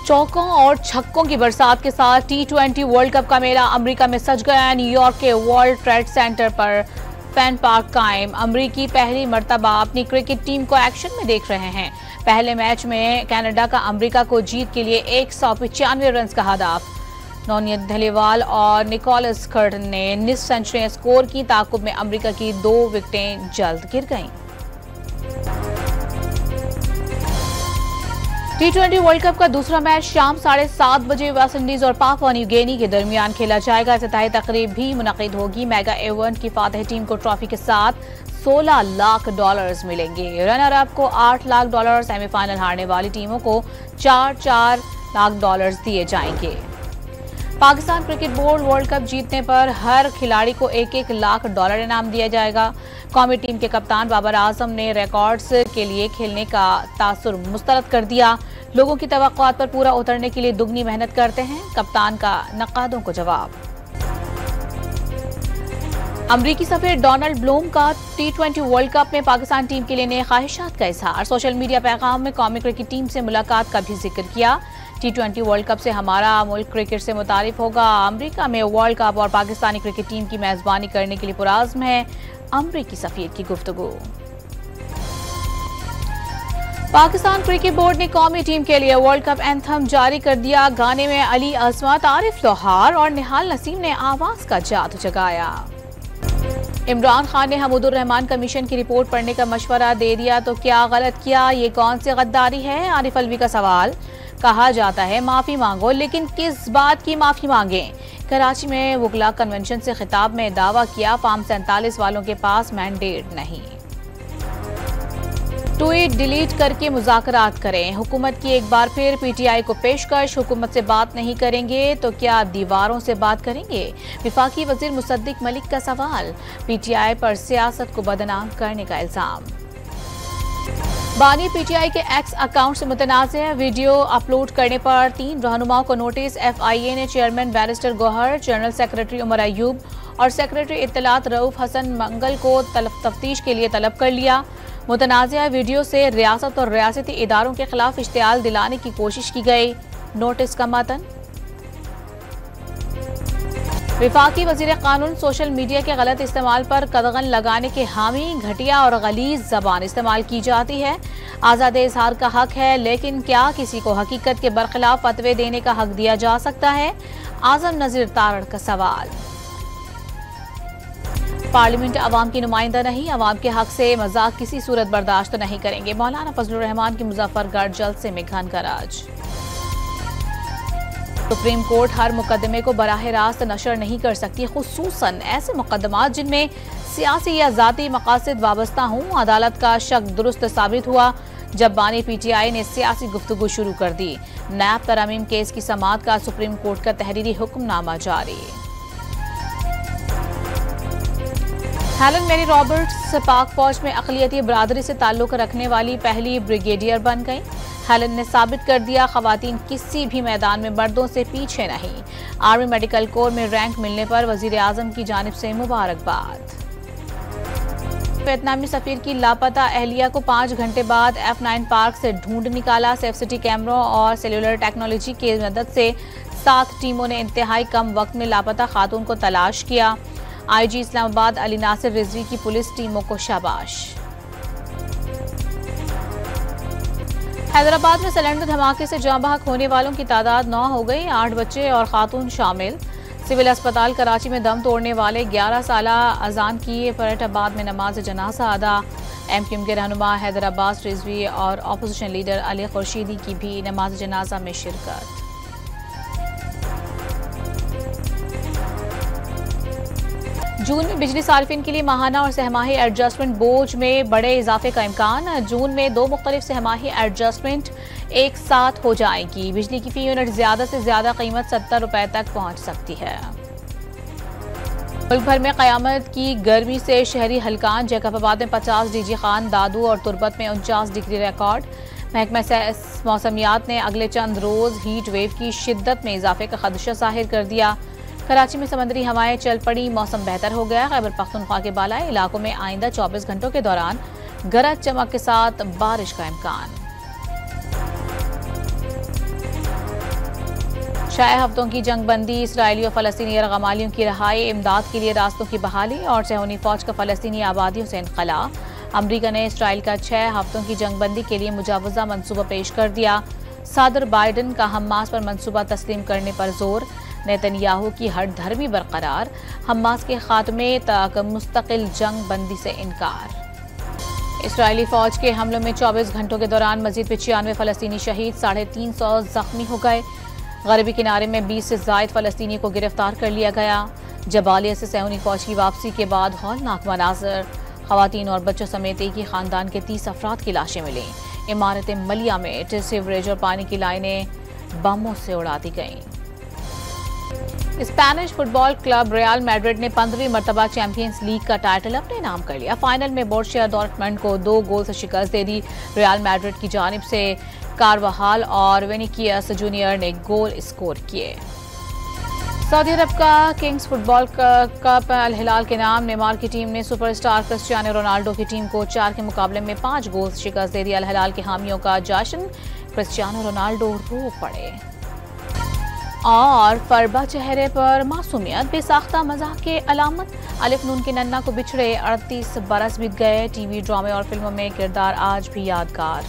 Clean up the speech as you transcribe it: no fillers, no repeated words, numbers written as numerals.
चौकों और छक्कों की बरसात के साथ T20 वर्ल्ड कप का मेला अमेरिका में सज गया। न्यूयॉर्क के वर्ल्ड ट्रेड सेंटर पर फैन पार्क कायम। अमेरिकी पहली मर्तबा अपनी क्रिकेट टीम को एक्शन में देख रहे हैं। पहले मैच में कनाडा का अमेरिका को जीत के लिए 195 रन का हदफ। नवनीत धलीवाल और निकोलस कर्टन ने निस्फ सेंचुरी स्कोर की। ताकुब में अमेरिका की 2 विकेटें जल्द गिर गईं। T20 वर्ल्ड कप का दूसरा मैच शाम 7:30 बजे वेस्टइंडीज और पापुआ न्यू गिनी के दरमियान खेला जाएगा। इफ्तिताही तकरीब भी मुनक़िद होगी। मेगा इवेंट की फातिह टीम को ट्रॉफी के साथ $16 लाख मिलेंगे। रनर अप को $8 लाख, सेमीफाइनल हारने वाली टीमों को $4 लाख दिए जाएंगे। Pakistan cricket board world cup जीतने पर हर खिलाड़ी को $1 लाख इनाम दिया जाएगा। कौमी टीम के कप्तान बाबर आजम ने रिकॉर्ड्स के लिए खेलने का तासुर मुस्तरद कर दिया। लोगों की तवक्कुआत पर पूरा उतरने के लिए दुगनी मेहनत करते हैं। कप्तान का नकादों को जवाब। अमरीकी सफीर डोनाल्ड ब्लूम का T20 वर्ल्ड कप में पाकिस्तान टीम के लिए नए ख्वाहिशात का इजहार। सोशल मीडिया पैगाम में कौमी क्रिकेट टीम से मुलाकात का भी जिक्र किया। T20 वर्ल्ड कप से हमारा मुल्क क्रिकेट से मुतारिफ होगा। अमेरिका में वर्ल्ड कप और पाकिस्तानी क्रिकेट टीम की मेजबानी करने के लिए पुराज़्म है। अमरीकी सफीर की गुफ्तगू। पाकिस्तान क्रिकेट बोर्ड ने कौमी टीम के लिए वर्ल्ड कप एंथम जारी कर दिया। गाने में अली अजमत, आरिफ लोहार और निहाल नसीम ने आवाज का जादू जगाया। इमरान खान ने हमूदुर रहमान कमीशन की रिपोर्ट पढ़ने का मशवरा दे दिया तो क्या गलत किया? ये कौन सी गद्दारी है? आरिफ अलवी का सवाल। कहा जाता है माफी मांगो, लेकिन किस बात की माफी मांगे? कराची में वुकला कन्वेंशन से खिताब में दावा किया फॉर्म 47 वालों के पास मैंडेट नहीं। ट्वीट डिलीट करके मुज़ाकरात करें। हुकूमत की एक बार फिर PTI को पेशकश। हुकूमत से बात नहीं करेंगे तो क्या दीवारों से बात करेंगे? विफाकी वजीर मुसद्दिक मलिक का सवाल। PTI पर सियासत को बदनाम करने का इल्जाम। बानी PTI के एक्स अकाउंट से मुतनाज़ वीडियो अपलोड करने पर 3 रहनुमाओं को नोटिस। FIA ने chairman barrister Gohar, general secretary Umar Ayub और सेक्रेटरी इत्तलात रऊफ हसन मंगल को तफ्तीश के लिए तलब कर लिया। मुतनाज़ा वीडियो से रियासत और रियासती इदारों के खिलाफ इश्तियाल दिलाने की कोशिश की गई। नोटिस का मतन। विफाकी वजीर कानून सोशल मीडिया के गलत इस्तेमाल पर कदगन लगाने के हामी। घटिया और गलीज जबान इस्तेमाल की जाती है। आज़ाद इजहार का हक है, लेकिन क्या किसी को हकीकत के बरखिलाफ फतवे देने का हक दिया जा सकता है? आजम नजीर तारड़ का सवाल। पार्लियामेंट अवाम की नुमाइंदा नहीं, अवाम के हक से मजाक किसी सूरत बर्दाश्त नहीं करेंगे। मौलाना फजलुर रहमान की मुजफ्फरगढ़ जलसे में घन कराज। सुप्रीम कोर्ट हर मुकदमे को बराह रास्त नशर नहीं कर सकती, खुसूसन ऐसे मुकदमात जिनमें सियासी या जाती मकासद वाबस्ता हों। अदालत का शक दुरुस्त साबित हुआ जब बानी PTI ने सियासी गुफ्तगू शुरू कर दी। नैब तरमीम केस की समाअत का सुप्रीम कोर्ट का तहरीरी हुक्मनामा जारी। हेलन मेरी रॉबर्ट्स पाक फौज में अक़लियती बरादरी से ताल्लुक़ रखने वाली पहली ब्रिगेडियर बन गई। हेलन ने साबित कर दिया ख़वातीन किसी भी मैदान में मर्दों से पीछे नहीं। आर्मी मेडिकल कोर में रैंक मिलने पर वज़ीर आज़म की जानिब से मुबारकबाद। वियतनामी सफ़ीर की लापता अहलिया को 5 घंटे बाद F9 पार्क से ढूंढ निकाला। सेफ सिटी कैमरों और सेलुलर टेक्नोलॉजी की मदद से 7 टीमों ने इंतहाई कम वक्त में लापता खातून को तलाश किया। IG इस्लामाबाद अली नासिर रिजवी की पुलिस टीमों को शाबाश। हैदराबाद में सिलेंडर धमाके से जाँ बहक होने वालों की तादाद 9 हो गई। 8 बच्चे और खातून शामिल। सिविल अस्पताल कराची में दम तोड़ने वाले 11 साला अजान की फरीदाबाद में नमाज जनाजा अदा। MQM के रहनुमा हैदराबाद रिजवी और अपोजिशन लीडर अली खुर्शीदी की भी नमाज जनाजा में शिरकत। जून में बिजली सार्फिन के लिए माहाना और सहमाही एडजस्टमेंट बोझ में बड़े इजाफे का इम्कान। जून में 2 मुख्तलिफ सहमाही एडजस्टमेंट एक साथ हो जाएगी। बिजली की फी यूनिट ज्यादा से ज्यादा कीमत 70 रुपए तक पहुंच सकती है। मुल्क भर में क़यामत की गर्मी से शहरी हलकान। जैकबाबाद में 50 DG खान, दादू और तुरबत में 49 डिग्री रिकॉर्ड। महकमा मौसमियात ने अगले चंद रोज हीट वेव की शिद्दत में इजाफे का खदशा जाहिर कर दिया। कराची में समंदरी हवाएं चल पड़ी, मौसम बेहतर हो गया। खैबर पख्तूनख्वा के बालाई इलाकों में आइंदा 24 घंटों के दौरान गरज चमक के साथ बारिश का इम्कान। 6 हफ्तों की जंगबंदी, इसराइली और फलस्तीनी यरगमालियों की रहाई, इमदाद के लिए रास्तों की बहाली और सहूनी फौज का फलस्तीनी आबादियों से इनखला। अमरीका ने इसराइल का 6 हफ्तों की जंगबंदी के लिए मुजावजा मंसूबा पेश कर दिया। सदर बाइडन का हमास पर मंसूबा तस्लीम करने पर जोर। नेतन्याहू की हठधर्मी बरकरार, हमास के खात्मे तक मुस्तकिल जंग बंदी से इनकार। इसराइली फौज के हमलों में 24 घंटों के दौरान मजीद 95 फलस्तीनी शहीद, 350 जख्मी हो गए। गरबी किनारे में 20 से जायद फलस्तीनी को गिरफ्तार कर लिया गया। जबालिया से सहूनी फौज की वापसी के बाद हौलनाक मनाजर, खवातीन और बच्चों समेत एक ही खानदान के 30 अफराद की लाशें मिली। इमारत मलिया में सीवरेज और पानी की लाइनें बमों से उड़ा दी गईं। Spanish football club real Madrid ने 15वीं मरतबा चैंपियंस लीग का टाइटल अपने नाम कर लिया। फाइनल में बोरुसिया डॉर्टमंड को 2 गोल से शिकस्त दे दी। रियल मैड्रिड की जानिब से कारवाहाल और विनिसियस जूनियर ने गोल स्कोर किए। सऊदी अरब का किंग्स फुटबॉल कप अल हिलाल के नाम, नेमार की टीम ने सुपरस्टार क्रिस्टियानो रोनाल्डो की टीम को 4 के मुकाबले में 5 गोल से शिकस्त दे दी। अल हिलाल के हामियों का जश्न, क्रिस्टियानो रोनाल्डो रो पड़े। और फरबा चेहरे पर मासूमियत, बेसाख्ता मजाक के अलामत। अलिफ नून के नन्ना को बिछड़े 38 बरस बीत गए। टीवी ड्रामे और फिल्मों में किरदार आज भी यादगार।